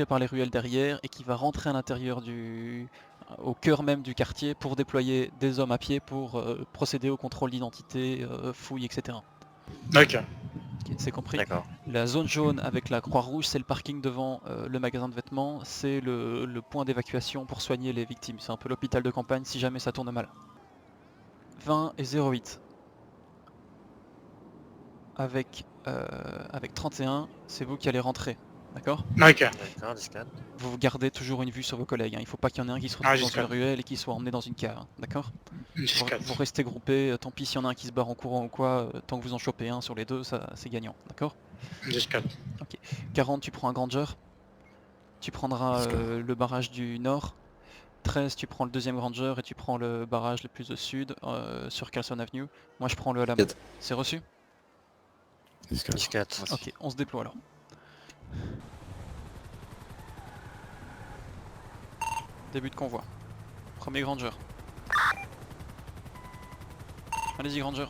par les ruelles derrière et qui va rentrer à l'intérieur au cœur même du quartier pour déployer des hommes à pied pour procéder au contrôle d'identité, fouilles, etc. Ok. C'est compris. D'accord. La zone jaune avec la croix rouge, c'est le parking devant le magasin de vêtements, c'est le point d'évacuation pour soigner les victimes. C'est un peu l'hôpital de campagne si jamais ça tourne mal. 20 et 08. Avec 31, c'est vous qui allez rentrer. D'accord? Ok. D'accord, 10-4. Vous gardez toujours une vue sur vos collègues. Hein. Il ne faut pas qu'il y en ait un qui se retrouve dans jusqu'à une ruelle et qui soit emmené dans une cave. Hein. D'accord? Vous 10-4. restez groupés. Tant pis s'il y en a un qui se barre en courant ou quoi. Tant que vous en chopez un sur les deux, ça c'est gagnant. D'accord? 10-4. Ok. 40, tu prends un Granger. Tu prendras le barrage du nord. 13, tu prends le deuxième Granger et tu prends le barrage le plus au sud sur Carlson Avenue. Moi je prends le Alamo. C'est reçu? 10-4. Ok, on se déploie alors. Début de convoi. Premier Granger. Allez-y Granger.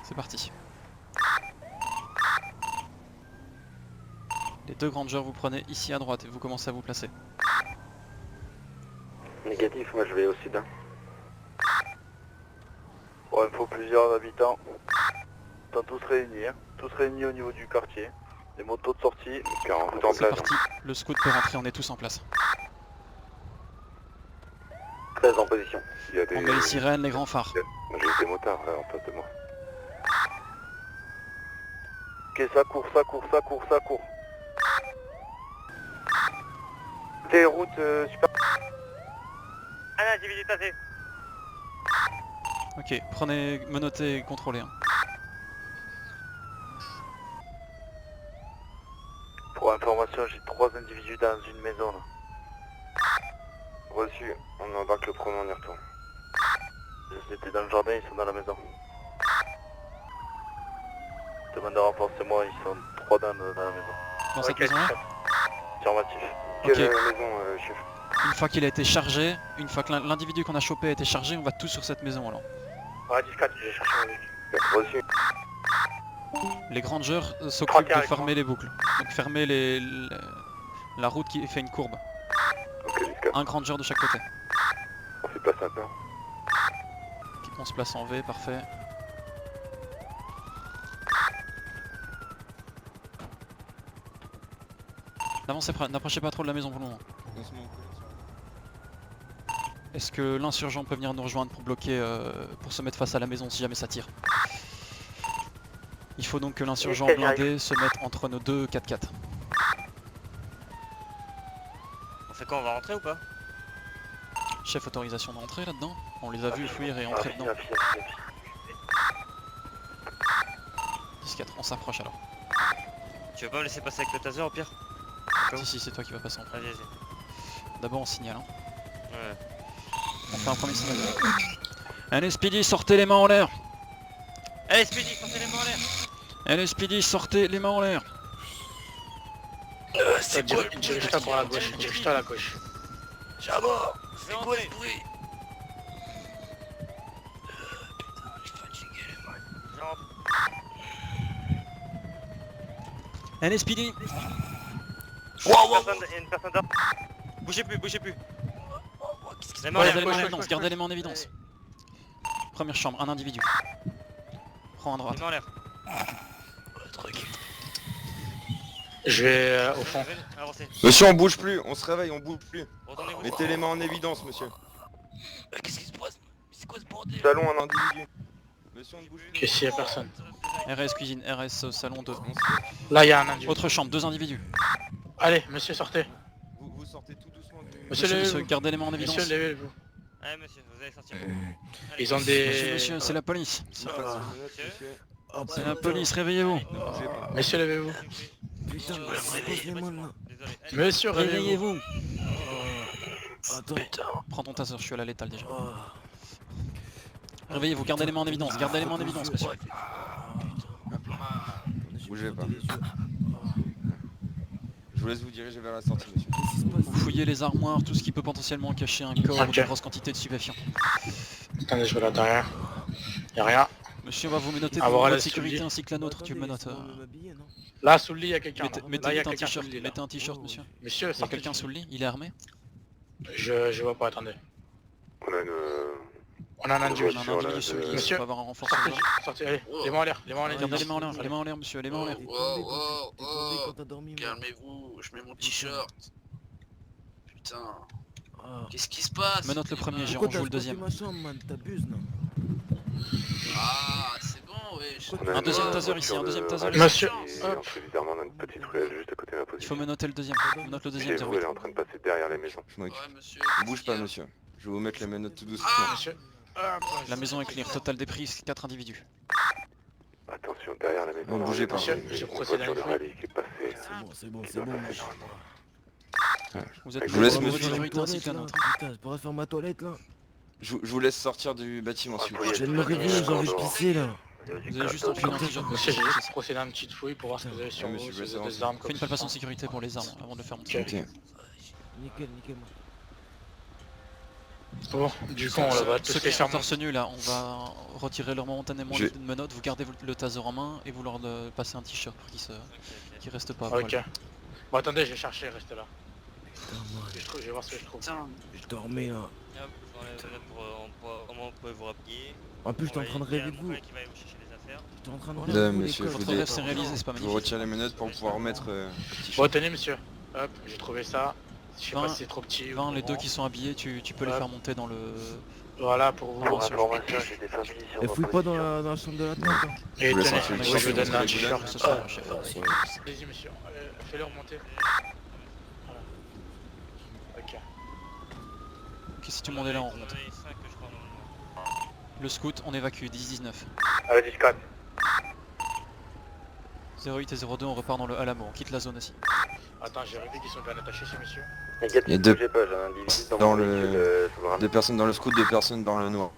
C'est parti. Les deux Grangers vous prenez ici à droite et vous commencez à vous placer. Négatif, moi je vais au sud. Hein. Bon, il me faut plusieurs habitants. Tant tous réunis, hein. Tous réunis au niveau du quartier. Les motos de sortie, tout en C'est place. parti, le scout peut rentrer, on est tous en place. 13 en position. Il y a On met les sirènes, les grands phares. J'ai des motards en face de moi. Ok, ça court, ça court, ça court, ça court. Des routes super. Un individu passé. Ok, prenez, menotez et contrôlez. Hein. Pour information, j'ai 3 individus dans une maison là. Reçu, on embarque le premier, on y retourne. Ils étaient dans le jardin, ils sont dans la maison. Demande de renfort, c'est moi, ils sont 3 dans la maison. Dans cette maison-là? Affirmatif. Ok. Quelle maison, chef? Une fois qu'il a été chargé, une fois que l'individu qu'on a chopé a été chargé, on va tous sur cette maison alors. Ouais, 10-4, j'ai cherché mon véhicule. Reçu. Les Grangers s'occupent de fermer les boucles. Donc fermer la route qui fait une courbe. Ok, 10-4. Un Granger de chaque côté. On fait place un peu. On se place en V, parfait. N'approchez pas trop de la maison pour le moment. Est-ce que l'insurgent peut venir nous rejoindre pour bloquer, pour se mettre face à la maison si jamais ça tire? Il faut donc que l'insurgent blindé se mette entre nos deux 4x4. On fait quoi, on va rentrer ou pas? Chef, autorisation d'entrer là-dedans? On les a vus fuir et entrer dedans. 10-4, on s'approche alors. Tu veux pas me laisser passer avec le taser au pire? Si, c'est toi qui vas passer en premier. Vas-y. D'abord on signale. Hein. Ouais. On fait un premier signal. LSPD, sortez les mains en l'air! Allez Speedy, sortez les mains en l'air! LSPD, sortez les mains en l'air! C'est quoi? Dirige-toi par la gauche. Dirige-toi à la gauche. Jabba! C'est quoi les bruits? LSPD! Une personne dehors. Bougez plus, bougez plus. Les mains en Gardez l'air. les mains en évidence, gardez les mains en évidence. Première chambre, un individu. Prends à droite. Les mains en l'air. Je vais au fond. Avancez. Monsieur, on bouge plus, on se réveille, on bouge plus. Retournez-vous. Mettez les mains en évidence, monsieur. Qu'est-ce qui se passe? C'est quoi ce bordel? Salon, un individu. Monsieur, on ne bouge plus. Ok, s'il y a personne. RS cuisine, RS salon 2. Là, il y a un individu. Autre chambre, deux individus. Allez, monsieur, sortez. Vous sortez tout doucement du... Monsieur, Monsieur, levez-vous. gardez les mains en évidence. Monsieur, levez-vous. Allez monsieur, vous allez sortir. Ils ont des... Monsieur, c'est la police. Pas de menottes, monsieur. C'est la police, réveillez-vous. Ne bougez pas. Monsieur, levez-vous. Putain, désolé. Monsieur, réveillez-vous. Réveillez-vous. Prends ton taser, je suis à la létale déjà. Réveillez-vous, gardez les mains en évidence, gardez les mains en évidence, monsieur. Bougez pas. Je vous laisse vous diriger vers la sortie, monsieur. Vous fouillez les armoires, tout ce qui peut potentiellement cacher un corps ou Ok. de grosses quantités de stupéfiants. Attendez, je vais là derrière. Y'a rien. Monsieur, on va vous menotter Ah, devant voilà, votre sous le sécurité lit. ainsi que la nôtre, tu menottes. Là, sous le lit, y'a quelqu'un. Mettez Là, mettez- là, y a mettez un quelqu'un sous t-shirt, le lit. Là. mettez un t-shirt, monsieur. Monsieur, Il y a sortez quelqu'un du sous le lit, il est armé? Je vois pas, attendez. On a une... On a un On a individu. un Sur la- individu sous le lit, Monsieur. on va avoir un renfort Sortez, sur le sortez, allez, les mains en l'air, les mains en l'air. Regardez les mains en l'air, les mains en l'air, monsieur, les mains en l'air. Calmez-vous, je mets mon t-shirt. Putain, qu'est-ce qui se passe? Menotte le premier, on joue le deuxième. Ah, c'est bon, wesh. On a Un deuxième une taser voiture ici, un deuxième de taser rallye Monsieur, qui- hop. Solidairement, on a une petite ruelle juste à côté de la Il faut position. menotter le deuxième, menotte le Chez deuxième, vous, 08. elle est en train de passer derrière les maisons. Je m'en occupe. Ouais, monsieur. Ne bouge pas, monsieur. Je vais vous mettre les menottes tout doucement. Monsieur. Hop. La maison est clear, total des prises, 4 individus. Attention, derrière la maison. Ne bougez pas. Monsieur, Une je procède à voiture de une rallye qui est passée. C'est bon, qui c'est doit bon. passer normalement. Vous êtes Je vous laisse, pour votre monsieur. sécurité ainsi que la nôtre. Putain, je pourrais faire ma toilette là. Je vous laisse sortir du bâtiment, s'il vous plaît. Je viens de me réveiller, j'ai envie de pisser là. Vous avez juste enfilé un t-shirt. Monsieur, j'ai juste procédé à une petite fouille pour voir ce que vous avez sur Ouais, vous, monsieur, si vous je avez sais, des armes. Fais une palpation de sécurité pour les armes avant de le faire monter. Ok. Ok. Nickel, nickel. Bon, du coup, on va tous Ceux qui les sont faire torse nu là, on va retirer leur momentanément Je- les menottes, vous gardez le taser en main et vous leur passez un t-shirt pour qu'ils restent pas. à Ok. poil. Bon, attendez, je vais chercher, restez là. Putain, moi, Je vais voir ce que je trouve. Putain, je dormais là. Hop, j'enlève les menottes pour comment vous pouvez vous rhabiller. En plus, j'étais en train de rêver de vous. Qui va aller vous chercher les affaires. J'étais en train de Là, rêver de vous, monsieur, les je coffres. Votre rêve s'est réalisé, c'est pas Je vous magnifique. retire les menottes pour pouvoir remettre le Bon, t-shirt. tenez, monsieur. Hop, j'ai trouvé ça. Je sais pas 20, si c'est trop petit ou 20, les grand. deux qui sont habillés, tu peux les Ouais. faire monter dans le... Voilà, pour vous. Pour information, j'ai des familles sur Et ma fouille pas dans position. la chambre de la tente. Hein. Et Je vous laisse tenez, enfiler le moi, je vous t-shirt, donne un vous t-shirt. laissez Ce soir, mon chef. Allez-y, monsieur. Fais-le remonter. Voilà. Ok. Ok, si tout le monde est là, on remonte. Le scout, on évacue, 10-19. Allez, 10-4. 08 et 02, on repart dans le Alamo, on quitte la zone aussi. Attends, j'ai rêvé qu'ils sont bien attachés ces messieurs. T'inquiète, Il y a deux- bougez pas, j'ai un individu dans mon le- véhicule, sous le rame. 2 personnes dans le scout, 2 personnes dans le noir.